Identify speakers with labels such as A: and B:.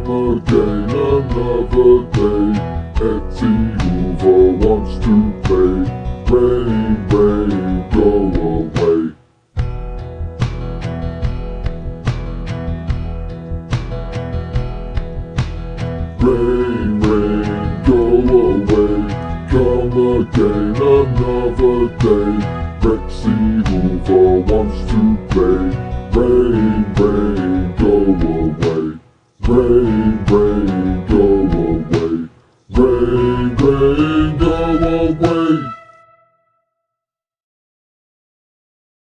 A: come again another day. Hetty Hoover wants to play. Rain, rain, go away. Rain, rain, go away. Come again another day. Rexy Hoover wants to play. Rain, rain, go away. Rain, rain, go away. Rain, rain.